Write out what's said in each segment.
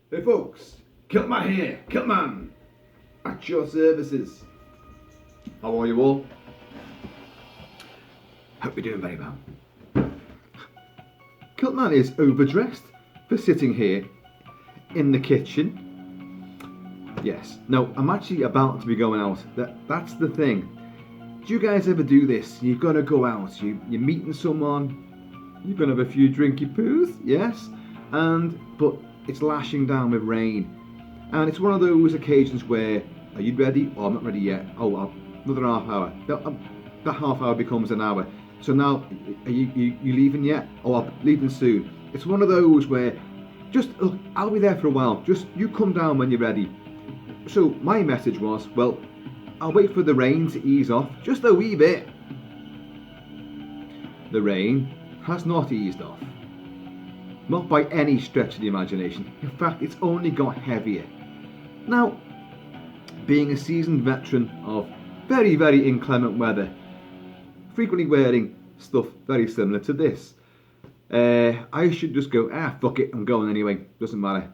Hey folks, Kilt-Man here, Kilt-Man, at your services. How are you all? Hope you're doing very well. Kilt-Man is overdressed for sitting here in the kitchen. Yes, no, I'm actually about to be going out. That's the thing. Do you guys ever do this? You've got to go out, you're meeting someone, you're going to have a few drinky poos, yes, but it's lashing down with rain. And it's one of those occasions where, are you ready? Oh, I'm not ready yet. Oh, another half hour. That half hour becomes an hour. So now, are you leaving yet? Oh, I'm leaving soon. It's one of those where, just, look, I'll be there for a while. Just, you come down when you're ready. So my message was, well, I'll wait for the rain to ease off, just a wee bit. The rain has not eased off. Not by any stretch of the imagination. In fact, it's only got heavier. Now, being a seasoned veteran of very, very inclement weather, frequently wearing stuff very similar to this, I should just go, fuck it, I'm going anyway, doesn't matter.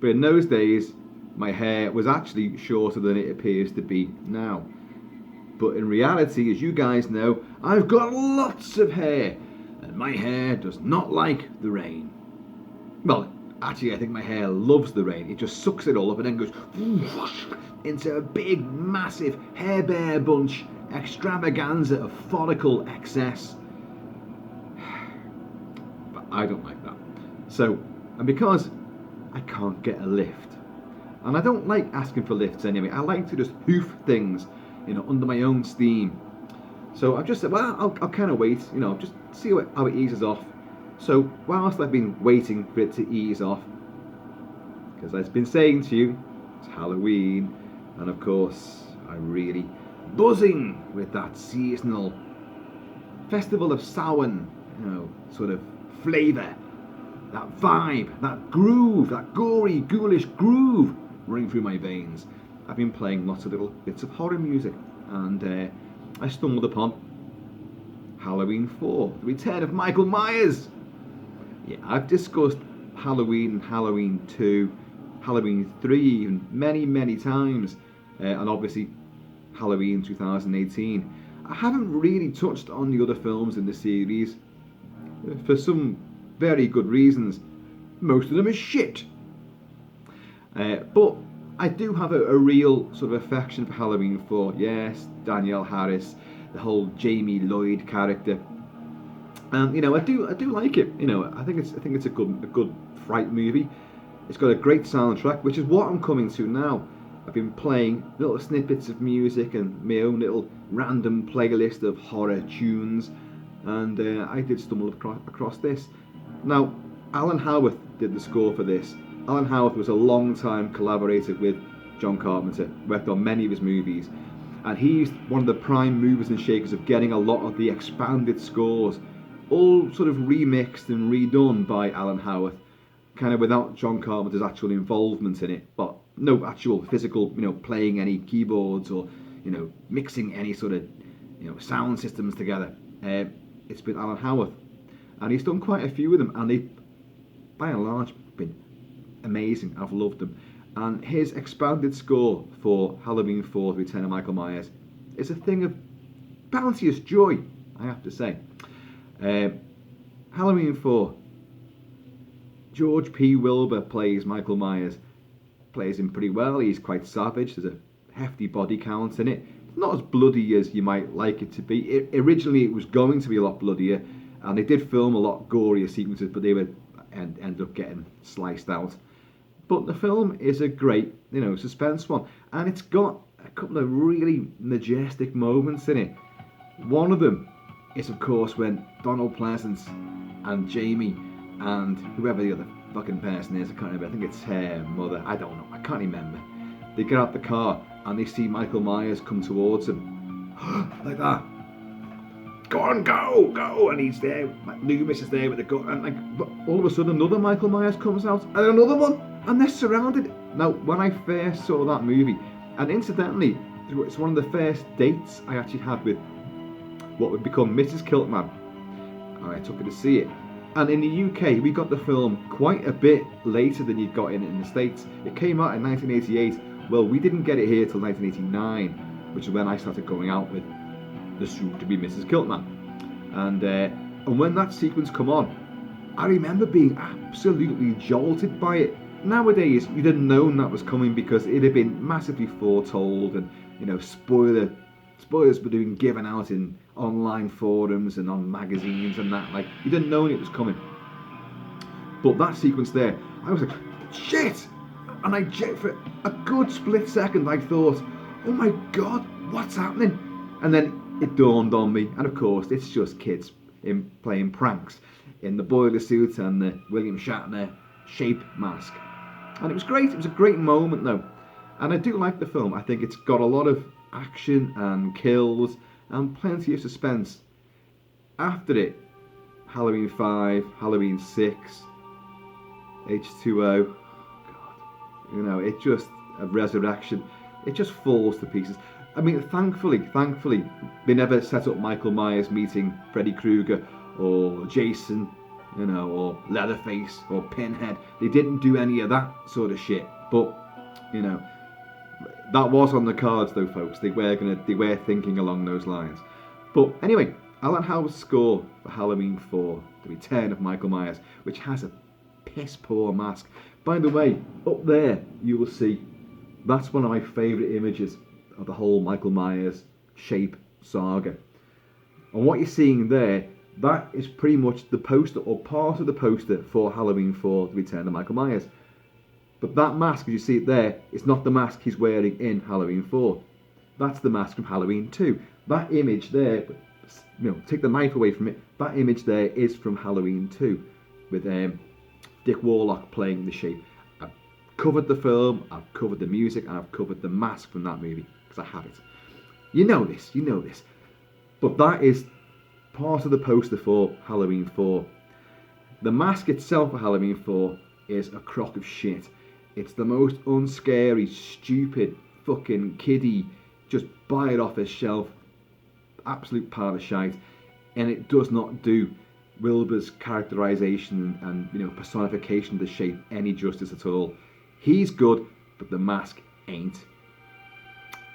But in those days, my hair was actually shorter than it appears to be now. But in reality, as you guys know, I've got lots of hair, and my hair does not like the rain. Well, actually, I think my hair loves the rain. It just sucks it all up and then goes whoosh, into a big, massive hair bear bunch extravaganza of follicle excess. But I don't like that. So, and because I can't get a lift, and I don't like asking for lifts anyway, I like to just hoof things, under my own steam. So I've just said, well, I'll kind of wait, just see how it eases off. So whilst I've been waiting for it to ease off, because I've been saying to you, it's Halloween, and of course I'm really buzzing with that seasonal festival of Samhain, sort of flavour, that vibe, that groove, that gory, ghoulish groove running through my veins. I've been playing lots of little bits of horror music, and I stumbled upon Halloween 4, the return of Michael Myers. Yeah, I've discussed Halloween and Halloween 2, Halloween 3 even many, many times, and obviously Halloween 2018. I haven't really touched on the other films in the series, for some very good reasons. Most of them are shit. But I do have a real sort of affection for Halloween 4. Yes, Danielle Harris, the whole Jamie Lloyd character, and I do like it. I think it's a good fright movie. It's got a great soundtrack, which is what I'm coming to now. I've been playing little snippets of music and my own little random playlist of horror tunes, and I did stumble across this. Now, Alan Howarth did the score for this. Alan Howarth was a long-time collaborator with John Carpenter, worked on many of his movies, and he's one of the prime movers and shakers of getting a lot of the expanded scores all sort of remixed and redone by Alan Howarth, kind of without John Carpenter's actual involvement in it, but no actual physical, playing any keyboards or, mixing any sort of, sound systems together. It's been Alan Howarth, and he's done quite a few of them, and they've, by and large, been amazing. I've loved them. And his expanded score for Halloween 4, The Return of Michael Myers, is a thing of bounteous joy, I have to say. Halloween 4, George P. Wilbur plays Michael Myers. Plays him pretty well. He's quite savage. There's a hefty body count in it. It's not as bloody as you might like it to be. Originally, it was going to be a lot bloodier, and they did film a lot gorier sequences, but they were ended up getting sliced out. But the film is a great, suspense one, and it's got a couple of really majestic moments in it. One of them is, of course, when Donald Pleasance and Jamie and whoever the other fucking person is, I can't remember, I think it's her mother, I don't know, I can't remember. They get out the car and they see Michael Myers come towards them. Like that. Go on, go! And he's there, Loomis is there with the gun, and all of a sudden another Michael Myers comes out, and another one, and they're surrounded. Now, when I first saw that movie, and incidentally, it's one of the first dates I actually had with what would become Mrs. Kilt-Man, and I took her to see it. And in the UK, we got the film quite a bit later than you'd got in the States. It came out in 1988. Well, we didn't get it here till 1989, which is when I started going out with the soon-to-be Mrs. Kilt-Man. And when that sequence come on, I remember being absolutely jolted by it. Nowadays, you'd have known that was coming because it had been massively foretold, and spoilers were being given out in online forums and on magazines and that. Like, you didn't know it was coming. But that sequence there, I was like, shit! And for a good split second, I thought, oh my god, what's happening? And then it dawned on me, and of course, it's just kids playing pranks in the boiler suit and the William Shatner shape mask. And it was great. It was a great moment, though. And I do like the film. I think it's got a lot of action and kills and plenty of suspense. After it, Halloween 5, Halloween 6, H2O, God, it just, a resurrection, it just falls to pieces. I mean, thankfully, they never set up Michael Myers meeting Freddy Krueger or Jason, or Leatherface or Pinhead. They didn't do any of that sort of shit. But, that was on the cards, though, folks. They were thinking along those lines. But anyway, Alan Howarth's score for Halloween 4, The Return of Michael Myers, which has a piss poor mask. By the way, up there you will see that's one of my favourite images of the whole Michael Myers shape saga. And what you're seeing there, that is pretty much the poster or part of the poster for Halloween 4, The Return of Michael Myers. But that mask, as you see it there, is not the mask he's wearing in Halloween 4. That's the mask from Halloween 2. That image there, take the knife away from it, that image there is from Halloween 2 with Dick Warlock playing the shape. I've covered the film, I've covered the music, and I've covered the mask from that movie, because I have it. You know this. But that is part of the poster for Halloween 4. The mask itself for Halloween 4 is a crock of shit. It's the most unscary, stupid, fucking kiddie, just buy it off a shelf, absolute pile of shite, and it does not do Wilbur's characterization and personification of the shape any justice at all. He's good, but the mask ain't.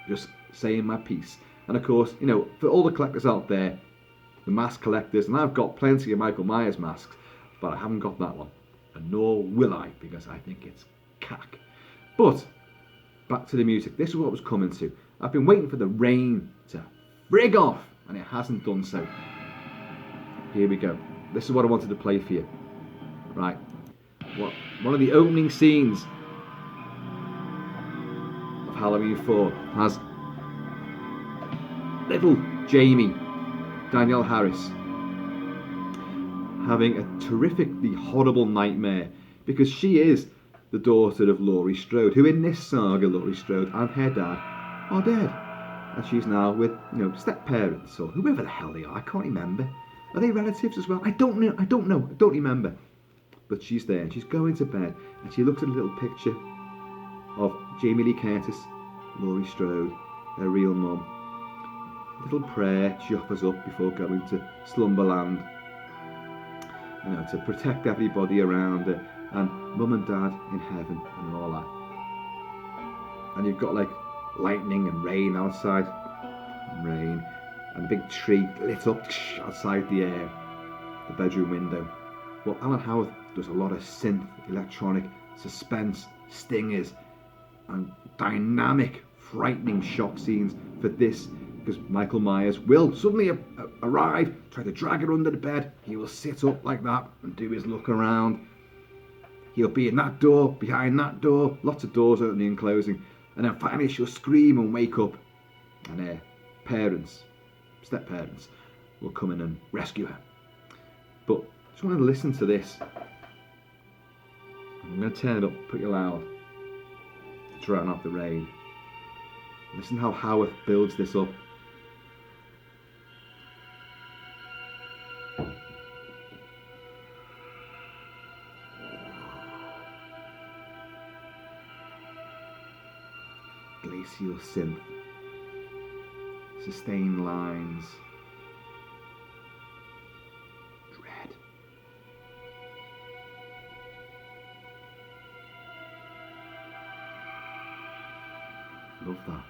Just saying my piece. And of course, for all the collectors out there, the mask collectors, and I've got plenty of Michael Myers masks, but I haven't got that one, and nor will I, because I think it's cack. But back to the music. This is what I was coming to. I've been waiting for the rain to frig off, and it hasn't done so. Here we go. This is what I wanted to play for you. Right. One of the opening scenes of Halloween 4 has little Jamie, Danielle Harris, having a terrifically horrible nightmare because she is the daughter of Laurie Strode, who in this saga, Laurie Strode and her dad are dead. And she's now with, step-parents or whoever the hell they are. I can't remember. Are they relatives as well? I don't know. I don't remember. But she's there and she's going to bed and she looks at a little picture of Jamie Lee Curtis, Laurie Strode, her real mum. A little prayer she offers up before going to Slumberland, to protect everybody around her, and mum and dad in heaven and all that. And you've got like lightning and rain outside, and a big tree lit up outside the bedroom window. Well, Alan Howarth does a lot of synth, electronic, suspense, stingers, and dynamic, frightening shock scenes for this, because Michael Myers will suddenly arrive, try to drag her under the bed. He will sit up like that and do his look around. He'll be in that door, behind that door, lots of doors opening and closing, and then finally she'll scream and wake up, and her parents, step-parents, will come in and rescue her. But I just want to listen to this. I'm going to turn it up pretty loud to drown out the rain. Listen how Howarth builds this up. Glacial synth, sustained lines, dread, Love that.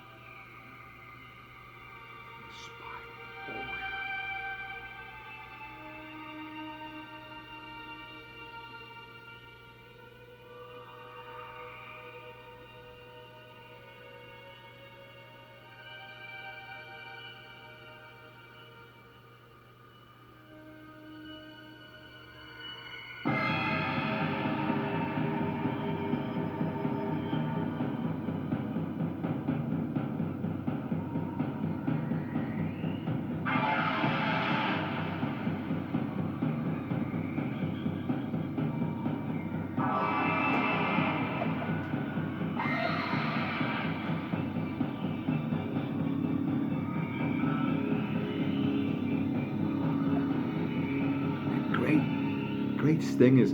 Great stingers.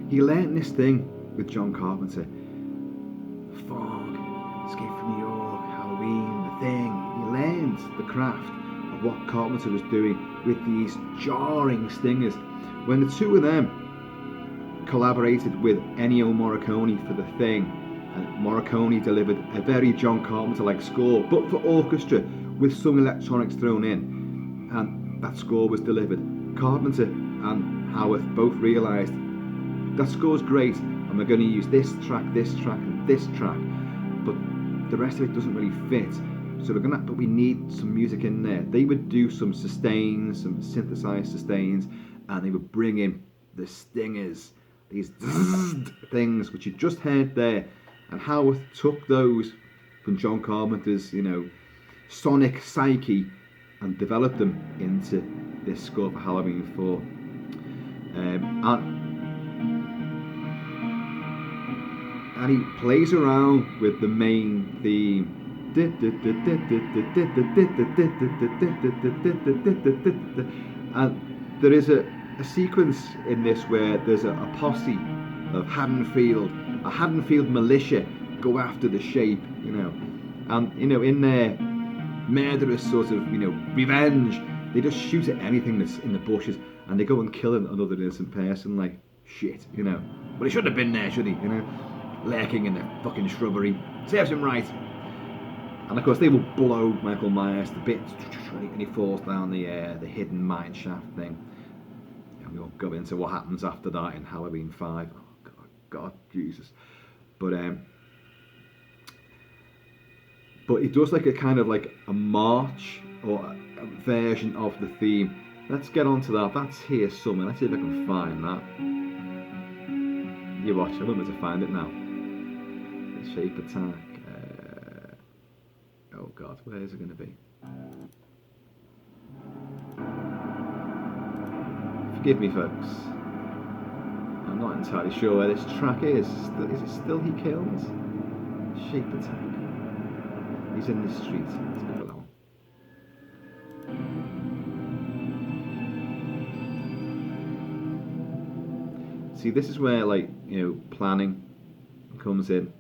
He learnt this thing with John Carpenter. Fog, Escape from New York, Halloween, The Thing. He learned the craft of what Carpenter was doing with these jarring stingers. When the two of them collaborated with Ennio Morricone for The Thing, and Morricone delivered a very John Carpenter-like score, but for orchestra with some electronics thrown in, and that score was delivered. Carpenter and Howarth both realised that score's great and we're going to use this track, and this track, but the rest of it doesn't really fit. So but we need some music in there. They would do some sustains, some synthesized sustains, and they would bring in the stingers, these things which you just heard there. And Howarth took those from John Carpenter's, sonic psyche and developed them into this score for Halloween 4. And he plays around with the main theme. And there is a sequence in this where there's a posse of a Haddonfield militia go after the Shape, and in their murderous sort of revenge, they just shoot at anything that's in the bushes, and they go and kill another innocent person like shit, But he shouldn't have been there, should he? Lurking in the fucking shrubbery. Serves him right. And of course they will blow Michael Myers to bits, and he falls down the hidden mine shaft thing. And we won't go into what happens after that in Halloween 5. Oh God, Jesus. But it does like a kind of like a march or a version of the theme. Let's get on to that. That's here somewhere. Let's see if I can find that. You watch. I'm going to find it now. The Shape attack. Oh God, where is it going to be? Forgive me, folks. I'm not entirely sure where this track is. Is it still He Kills? Shape attack. He's in the street. Let's go for that one. See, this is where planning comes in.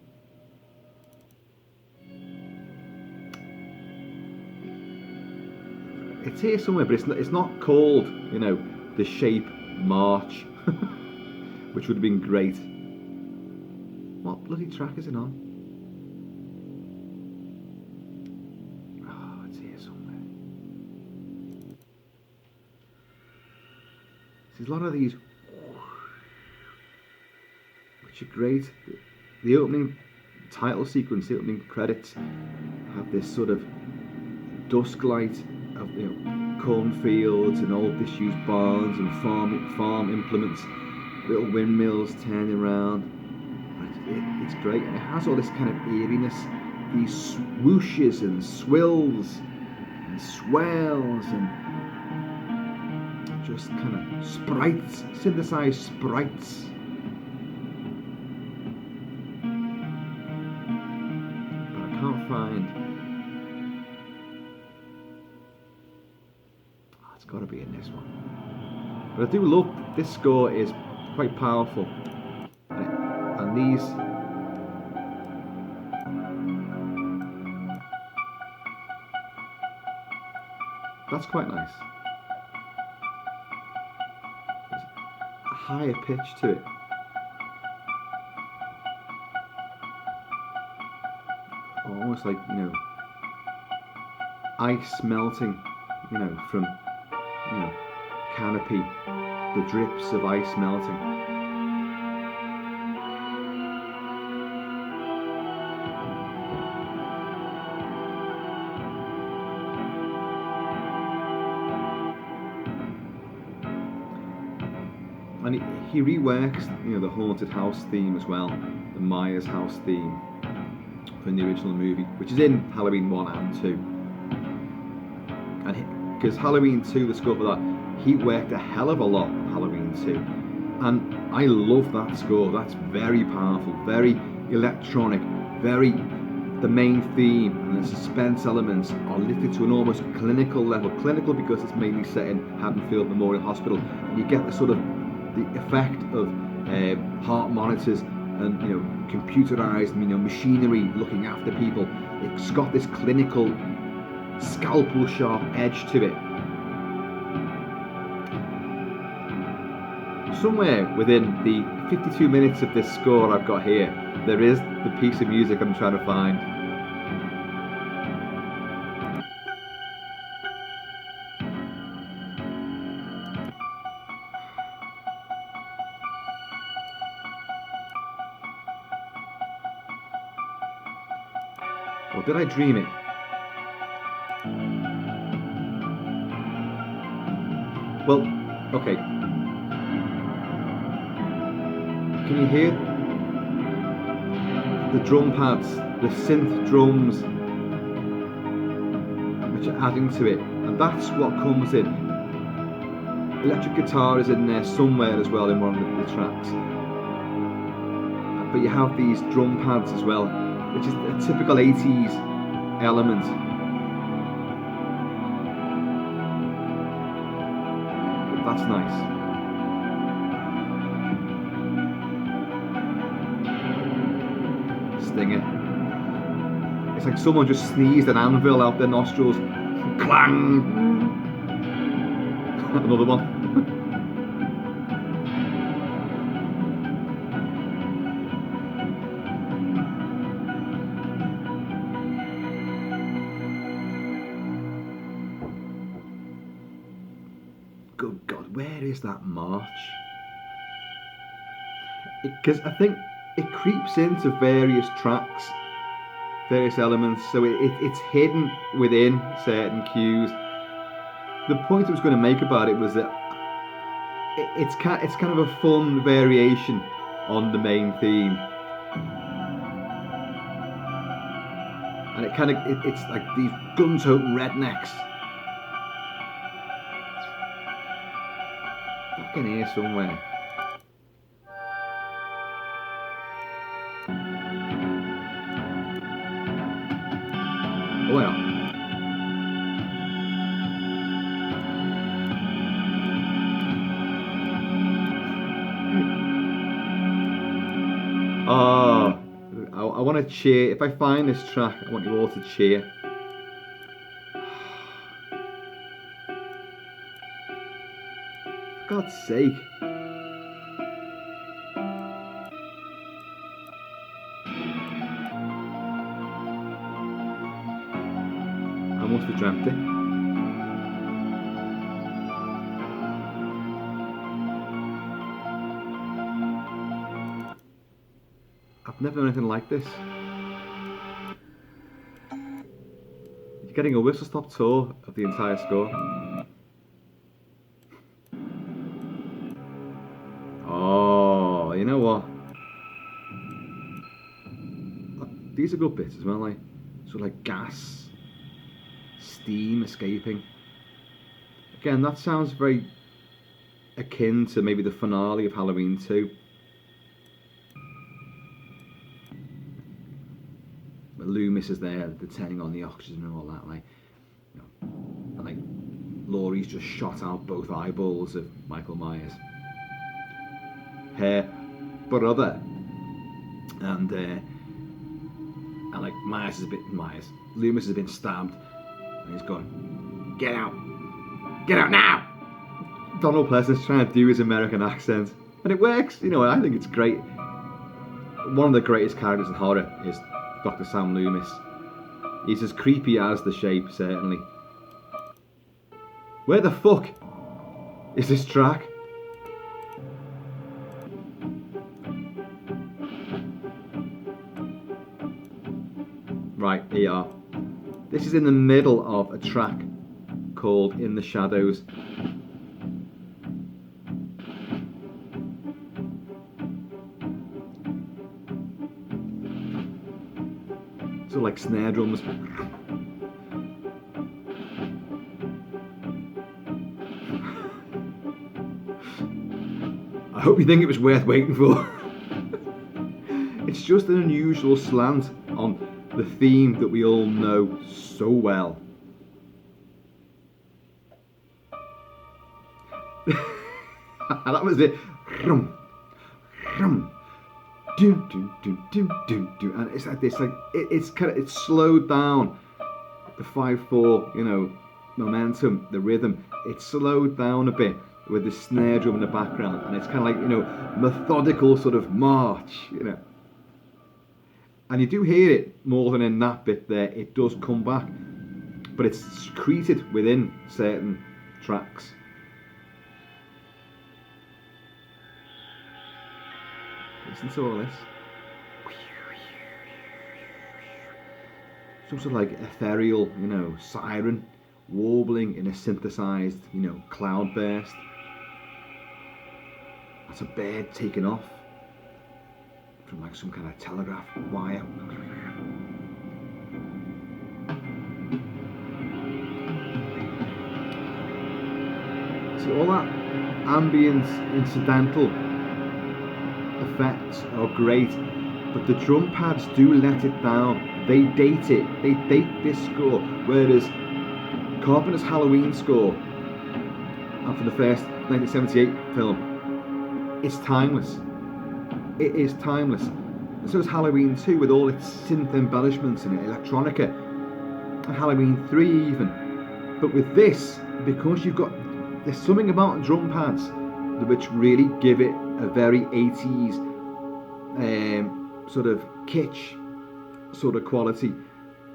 It's here somewhere, but it's not called, the Shape March, which would have been great. What bloody track is it on? Oh, it's here somewhere. There's a lot of these, which are great. The opening title sequence, the opening credits, have this sort of dusk light of cornfields and old disused barns and farm implements, little windmills turning around. It's great, and it has all this kind of eeriness, these swooshes and swills and swells and just kind of sprites, synthesized sprites. But I can't find. It's got to be in this one. But I do love this score. Is quite powerful, and these. That's quite nice. There's a higher pitch to it. almost like, you know, ice melting, you know, from, you know, canopy, the drips of ice melting. And he reworks, you know, the haunted house theme as well, the Myers house theme from the original movie, which is in Halloween 1 and 2. And because Halloween 2, the score for that, he worked a hell of a lot on Halloween 2. And I love that score. That's very powerful, very electronic, very the main theme and the suspense elements are lifted to an almost clinical level. Clinical because it's mainly set in Haddonfield Memorial Hospital. And you get the sort of the effect of heart monitors and, you know, computerized, you know, machinery looking after people. It's got this clinical, scalpel sharp edge to it. Somewhere within the 52 minutes of this score I've got here, there is the piece of music I'm trying to find. Or did I dream it? Well, okay. Can you hear the drum pads, the synth drums, which are adding to it? And that's what comes in. Electric guitar is in there somewhere as well in one of the tracks. But you have these drum pads as well, which is a typical 80s element. But that's nice. Stinger. It's like someone just sneezed an anvil out their nostrils. Clang! Another one. Good God, where is that march? Because I think it creeps into various tracks, various elements, so it's hidden within certain cues. The point I was going to make about it was that it's kind of a fun variation on the main theme, and it's like these gun-toting rednecks. Fucking here somewhere. Oh yeah. Oh, I want to cheer. If I find this track, I want you all to cheer. For God's sake. I must have dreamt it. I've never done anything like this. You're getting a whistle-stop tour of the entire score. Oh, you know what? These are good bits as well, like sort of like gas, steam escaping. Again, that sounds very akin to maybe the finale of Halloween 2. Loomis is there, they're turning on the oxygen and all that, like, you know, and like Laurie's just shot out both eyeballs of Michael Myers. Her brother and like Loomis has been stabbed and he's going, get out now. Donald Pleasance's trying to do his American accent and it works, you know. I think it's great. One of the greatest characters in horror is Dr. Sam Loomis. He's as creepy as the shape, certainly. Where the fuck is this track? Right, here you are. This is in the middle of a track called In the Shadows. So like snare drums. I hope you think it was worth waiting for. It's just an unusual slant on the theme that we all know so well. That was it. And it's like this, like it's slowed down. The 5/4, you know, momentum, the rhythm. It's slowed down a bit with the snare drum in the background, and it's kind of like, you know, methodical sort of march, you know. And you do hear it more than in that bit there. It does come back, but it's secreted within certain tracks. Listen to all this. Some sort of like ethereal, you know, siren warbling in a synthesized, you know, cloudburst. That's a bird taking off from like some kind of telegraph wire. See, all that ambient, incidental effects are great, but the drum pads do let it down. They date it. They date this score, whereas Carpenter's Halloween score, and for the first 1978 film, it's timeless. It is timeless. And so is Halloween 2 with all its synth embellishments and electronica, and Halloween 3 even. But with this, because there's something about drum pads which really give it a very 80s sort of kitsch sort of quality.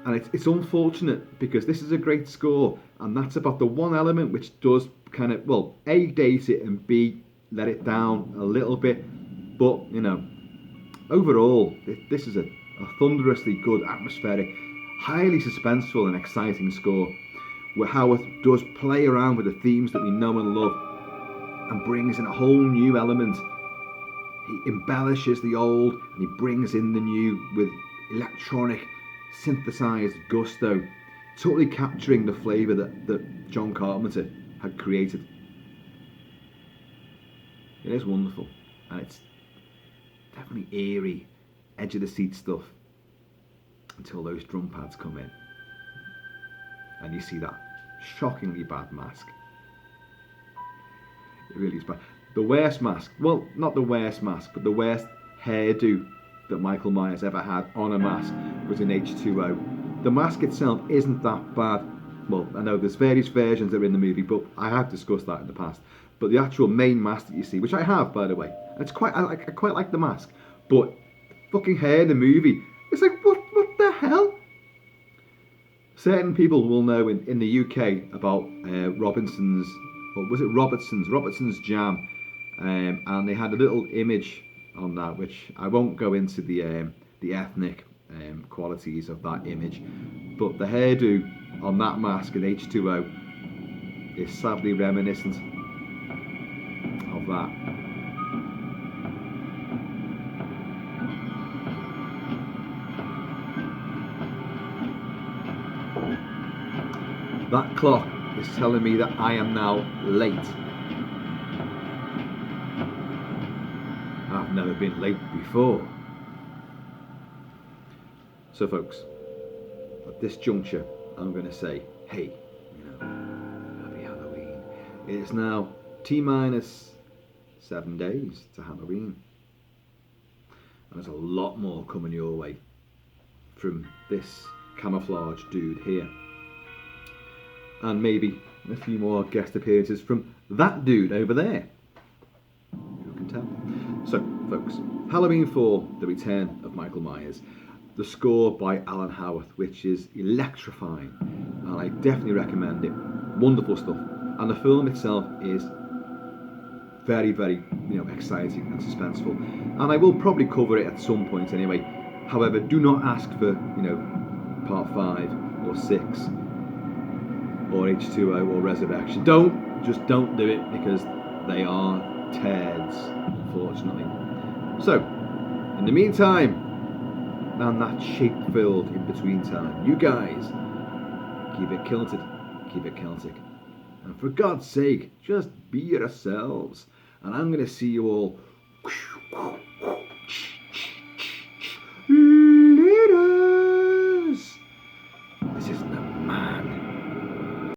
And it's unfortunate because this is a great score, and that's about the one element which does kind of, well, A, date it, and B, let it down a little bit. But, you know, overall, this is a thunderously good, atmospheric, highly suspenseful and exciting score, where Howarth does play around with the themes that we know and love and brings in a whole new element. He embellishes the old and he brings in the new with electronic, synthesized gusto, totally capturing the flavour that John Carpenter had created. It is wonderful, and it's definitely eerie, edge of the seat stuff until those drum pads come in and you see that shockingly bad mask. It really is bad. The worst mask, well, not the worst mask, but the worst hairdo that Michael Myers ever had on a mask was in H2O. The mask itself isn't that bad. Well, I know there's various versions that are in the movie, but I have discussed that in the past. But the actual main mask that you see, which I have, by the way, I quite like the mask, but fucking hair in the movie, it's like, what the hell? Certain people will know in the UK about Robertson's Jam, and they had a little image on that, which I won't go into the ethnic qualities of that image, but the hairdo on that mask in H2O is sadly reminiscent of that. That clock is telling me that I am now late. I've never been late before. So folks, at this juncture, I'm going to say, hey, happy Halloween. It is now T-7 days to Halloween. And there's a lot more coming your way from this camouflage dude here. And maybe a few more guest appearances from that dude over there. Who can tell? So, folks, Halloween 4, The Return of Michael Myers. the score by Alan Howarth, which is electrifying, and I definitely recommend it. Wonderful stuff. And the film itself is very, very, exciting and suspenseful. And I will probably cover it at some point anyway. However, do not ask for, part 5 or 6 or H2O or Resurrection. Just don't do it, because they are turds, unfortunately. So, in the meantime, and that shape-filled in-between time, you guys, keep it kilted, keep it Celtic. And for God's sake, just be yourselves. And I'm going to see you all